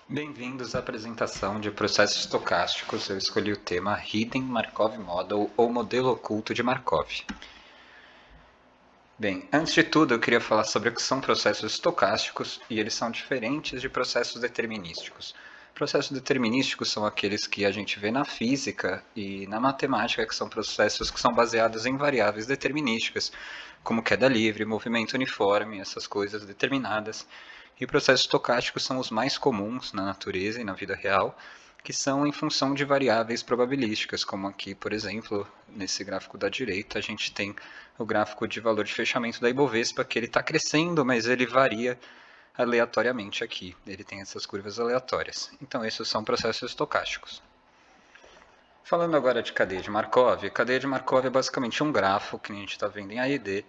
Bem-vindos à apresentação de processos estocásticos. Eu escolhi o tema Hidden Markov Model ou modelo oculto de Markov. Bem, antes de tudo eu queria falar sobre o que são processos estocásticos e eles são diferentes de processos determinísticos. Processos determinísticos são aqueles que a gente vê na física e na matemática, que são processos que são baseados em variáveis determinísticas, como queda livre, movimento uniforme, essas coisas determinadas. E processos estocásticos são os mais comuns na natureza e na vida real, que são em função de variáveis probabilísticas, como aqui, por exemplo, nesse gráfico da direita, a gente tem o gráfico de valor de fechamento da Ibovespa, que ele está crescendo, mas ele varia aleatoriamente aqui. Ele tem essas curvas aleatórias. Então, esses são processos estocásticos. Falando agora de cadeia de Markov é basicamente um grafo, que a gente está vendo em AED.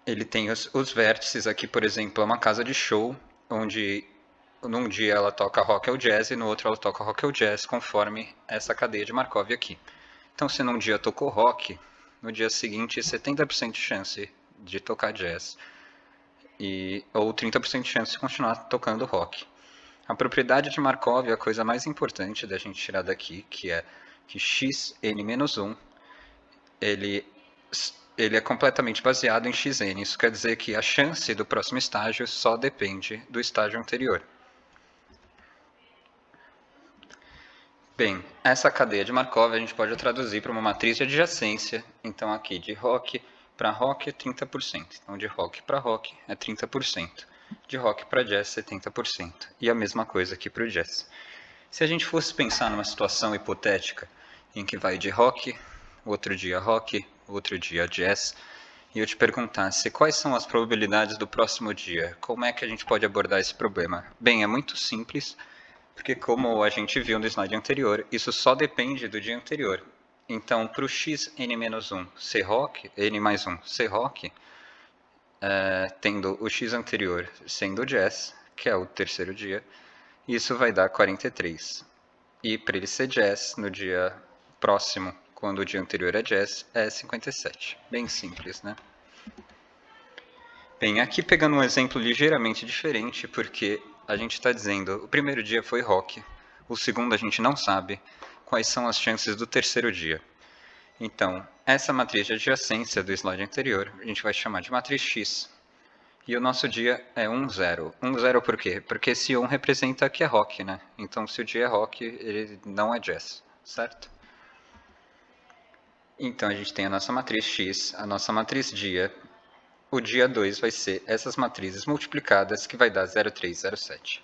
Ele tem os vértices aqui, por exemplo, é uma casa de show, onde num dia ela toca rock ou jazz e no outro ela toca rock ou jazz, conforme essa cadeia de Markov aqui. Então, se num dia tocou rock, no dia seguinte 70% de chance de tocar jazz ou 30% de chance de continuar tocando rock. A propriedade de Markov é a coisa mais importante da gente tirar daqui, que é que xn-1 ele é completamente baseado em xn. Isso quer dizer que a chance do próximo estágio só depende do estágio anterior. Bem, essa cadeia de Markov a gente pode traduzir para uma matriz de adjacência. Então, aqui de rock para rock é 30%. Então, de rock para rock é 30%. De rock para jazz, 70%. E a mesma coisa aqui para o jazz. Se a gente fosse pensar numa situação hipotética em que vai de rock, outro dia rock, outro dia jazz, e eu te perguntasse quais são as probabilidades do próximo dia, como é que a gente pode abordar esse problema? Bem, é muito simples, porque como a gente viu no slide anterior, isso só depende do dia anterior. Então, para o xn-1 ser rock, n mais 1 ser rock, tendo o x anterior sendo jazz, que é o terceiro dia, isso vai dar 43. E para ele ser jazz, no dia próximo, quando o dia anterior é jazz, é 57. Bem simples, né? Bem, aqui pegando um exemplo ligeiramente diferente, porque a gente está dizendo o primeiro dia foi rock, o segundo a gente não sabe quais são as chances do terceiro dia. Então, essa matriz de adjacência do slide anterior, a gente vai chamar de matriz X. E o nosso dia é 1, 0. 1, 0 por quê? Porque esse 1 representa que é rock, né? Então, se o dia é rock, ele não é jazz, certo? Então, a gente tem a nossa matriz X, a nossa matriz dia. O dia 2 vai ser essas matrizes multiplicadas, que vai dar 0,307.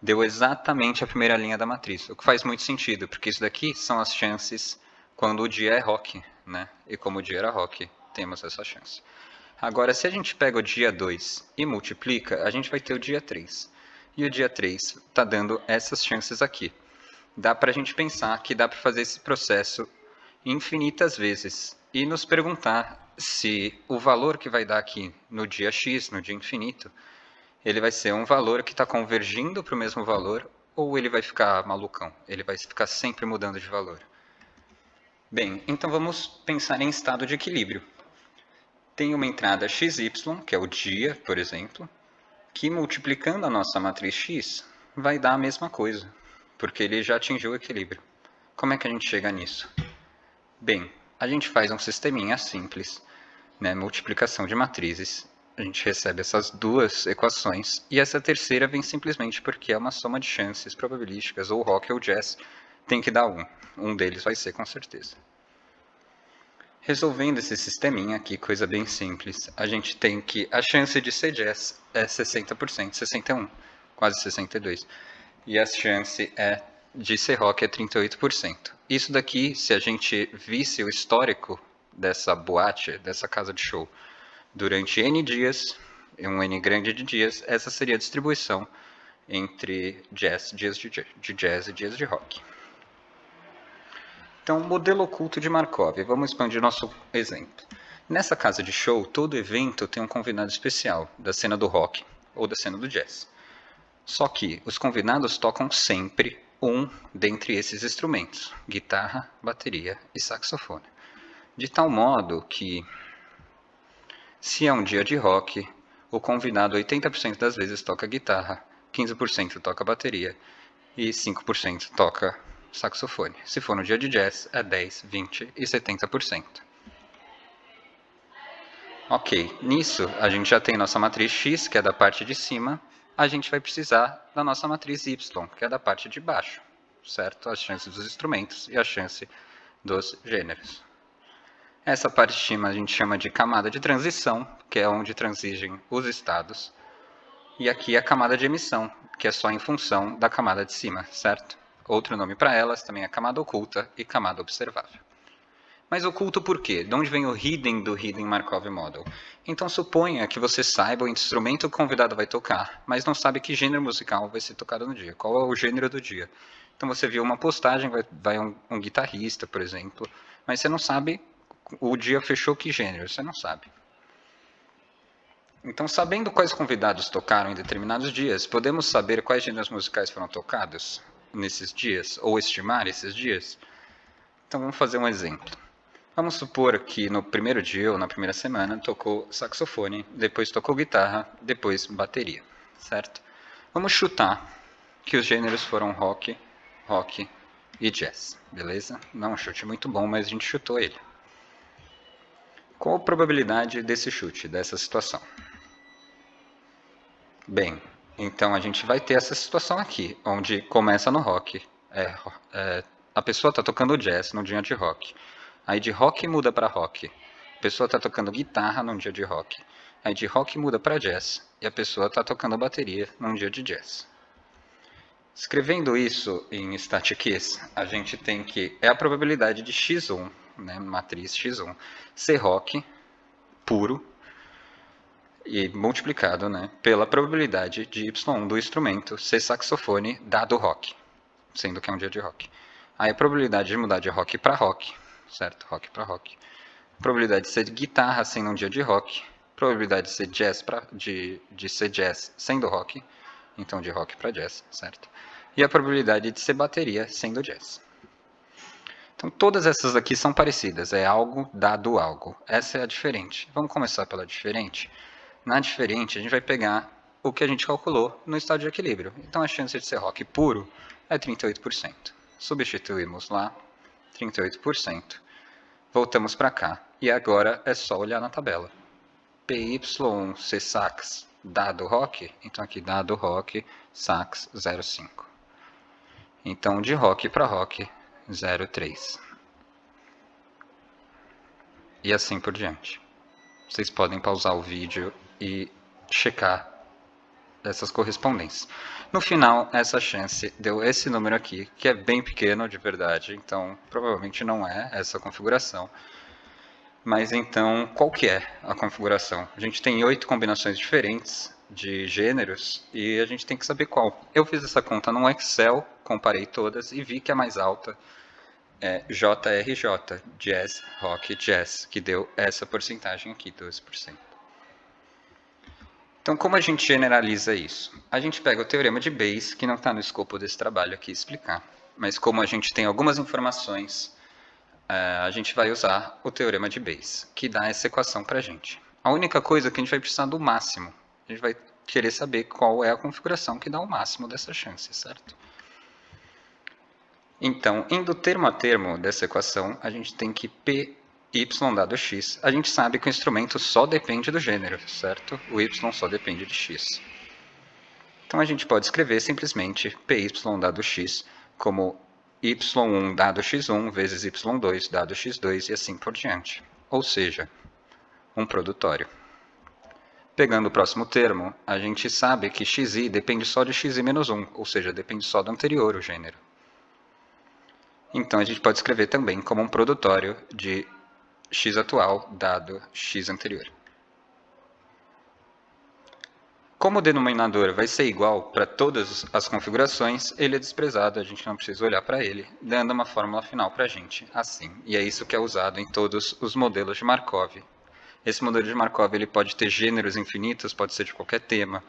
Deu exatamente a primeira linha da matriz, o que faz muito sentido, porque isso daqui são as chances quando o dia é rock, né? E como o dia era rock, temos essa chance. Agora, se a gente pega o dia 2 e multiplica, a gente vai ter o dia 3. E o dia 3 está dando essas chances aqui. Dá para a gente pensar que dá para fazer esse processo infinitas vezes e nos perguntar se o valor que vai dar aqui no dia x, no dia infinito, ele vai ser um valor que está convergindo para o mesmo valor ou ele vai ficar malucão, ele vai ficar sempre mudando de valor. Bem, então vamos pensar em estado de equilíbrio. Tem uma entrada xy, que é o dia, por exemplo, que multiplicando a nossa matriz x vai dar a mesma coisa, porque ele já atingiu o equilíbrio. Como é que a gente chega nisso? Bem, a gente faz um sisteminha simples, né, multiplicação de matrizes. A gente recebe essas duas equações e essa terceira vem simplesmente porque é uma soma de chances probabilísticas, ou rock ou jazz, tem que dar um. Um deles vai ser com certeza. Resolvendo esse sisteminha aqui, coisa bem simples, a gente tem que a chance de ser jazz é 60%, 61%, quase 62%. E a chance de ser rock é 38%. Isso daqui, se a gente visse o histórico dessa boate, dessa casa de show, durante N dias, um N grande de dias, essa seria a distribuição entre dias de jazz e dias de rock. Então, modelo oculto de Markov. Vamos expandir nosso exemplo. Nessa casa de show, todo evento tem um convidado especial, da cena do rock ou da cena do jazz. Só que os convidados tocam sempre um dentre esses instrumentos, guitarra, bateria e saxofone. De tal modo que, se é um dia de rock, o convidado 80% das vezes toca guitarra, 15% toca bateria e 5% toca saxofone. Se for no dia de jazz, é 10, 20 e 70%. Ok, nisso a gente já tem nossa matriz X, que é da parte de cima, a gente vai precisar da nossa matriz Y, que é da parte de baixo, certo? As chances dos instrumentos e a chance dos gêneros. Essa parte de cima a gente chama de camada de transição, que é onde transigem os estados. E aqui a camada de emissão, que é só em função da camada de cima, certo? Outro nome para elas também é camada oculta e camada observável. Mas oculto por quê? De onde vem o hidden do Hidden Markov Model? Então suponha que você saiba o instrumento que o convidado vai tocar, mas não sabe que gênero musical vai ser tocado no dia, qual é o gênero do dia. Então você viu uma postagem, vai um guitarrista, por exemplo, mas você não sabe, o dia fechou que gênero, você não sabe. Então, sabendo quais convidados tocaram em determinados dias, podemos saber quais gêneros musicais foram tocados nesses dias, ou estimar esses dias? Então, vamos fazer um exemplo. Vamos supor que no primeiro dia, ou na primeira semana, tocou saxofone, depois tocou guitarra, depois bateria, certo? Vamos chutar que os gêneros foram rock, rock e jazz, beleza? Não é um chute muito bom, mas a gente chutou ele. Qual a probabilidade desse chute, dessa situação? Bem, então a gente vai ter essa situação aqui, onde começa no rock, a pessoa está tocando jazz num dia de rock, aí de rock muda para rock, a pessoa está tocando guitarra num dia de rock, aí de rock muda para jazz, e a pessoa está tocando bateria num dia de jazz. Escrevendo isso em StatKeys, a gente tem que é a probabilidade de x1, né, matriz x1, ser rock puro, e multiplicado, né, pela probabilidade de y1 do instrumento ser saxofone dado rock, sendo que é um dia de rock. Aí a probabilidade de mudar de rock para rock, certo? Rock para rock. Probabilidade de ser guitarra sendo um dia de rock. Probabilidade de ser jazz de ser jazz sendo rock, então de rock para jazz, certo? E a probabilidade de ser bateria sendo jazz. Então todas essas aqui são parecidas, é algo dado algo. Essa é a diferente. Vamos começar pela diferente. Na diferente, a gente vai pegar o que a gente calculou no estado de equilíbrio. Então, a chance de ser rock puro é 38%. Substituímos lá, 38%. Voltamos para cá. E agora é só olhar na tabela. PY1C sax dado rock, então aqui dado rock, sax 0,5. Então, de rock para rock, 0,3. E assim por diante. Vocês podem pausar o vídeo e checar essas correspondências. No final, essa chance deu esse número aqui, que é bem pequeno de verdade, então provavelmente não é essa configuração. Mas então, qual que é a configuração? A gente tem 8 combinações diferentes de gêneros e a gente tem que saber qual. Eu fiz essa conta no Excel, comparei todas e vi que a mais alta é JRJ, Jazz, Rock, Jazz, que deu essa porcentagem aqui, 12%. Então, como a gente generaliza isso? A gente pega o teorema de Bayes, que não está no escopo desse trabalho aqui explicar, mas como a gente tem algumas informações, a gente vai usar o teorema de Bayes, que dá essa equação para a gente. A única coisa é que a gente vai precisar do máximo. A gente vai querer saber qual é a configuração que dá o máximo dessa chance, certo? Então, indo termo a termo dessa equação, a gente tem que P y dado x, a gente sabe que o instrumento só depende do gênero, certo? O y só depende de x. Então a gente pode escrever simplesmente py dado x como y1 dado x1 vezes y2 dado x2 e assim por diante. Ou seja, um produtório. Pegando o próximo termo, a gente sabe que xi depende só de xi menos 1, ou seja, depende só do anterior, o gênero. Então a gente pode escrever também como um produtório de x atual dado x anterior. Como o denominador vai ser igual para todas as configurações, ele é desprezado, a gente não precisa olhar para ele, dando uma fórmula final para a gente, assim. E é isso que é usado em todos os modelos de Markov. Esse modelo de Markov ele pode ter gêneros infinitos, pode ser de qualquer tema,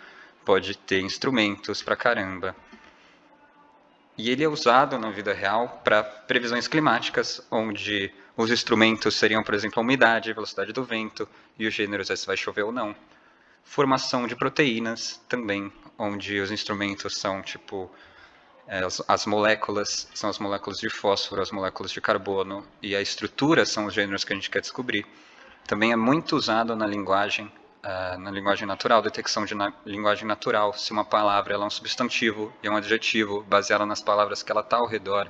pode ter instrumentos pra caramba. E ele é usado na vida real para previsões climáticas, onde os instrumentos seriam, por exemplo, a umidade, a velocidade do vento, e os gêneros é se vai chover ou não. Formação de proteínas, também onde os instrumentos são tipo as moléculas, são as moléculas de fósforo, as moléculas de carbono, e a estrutura são os gêneros que a gente quer descobrir. Também é muito usado na linguagem natural, detecção de linguagem natural, se uma palavra ela é um substantivo e um adjetivo, baseado nas palavras que ela está ao redor.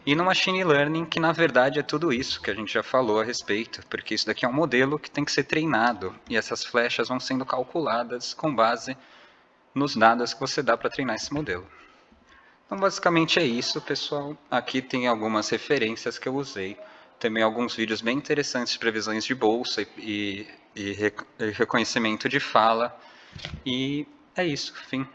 E no Machine Learning, que na verdade é tudo isso que a gente já falou a respeito, porque isso daqui é um modelo que tem que ser treinado, e essas flechas vão sendo calculadas com base nos dados que você dá para treinar esse modelo. Então, basicamente é isso, pessoal. Aqui tem algumas referências que eu usei. Também alguns vídeos bem interessantes de previsões de bolsa e reconhecimento de fala. E é isso, fim.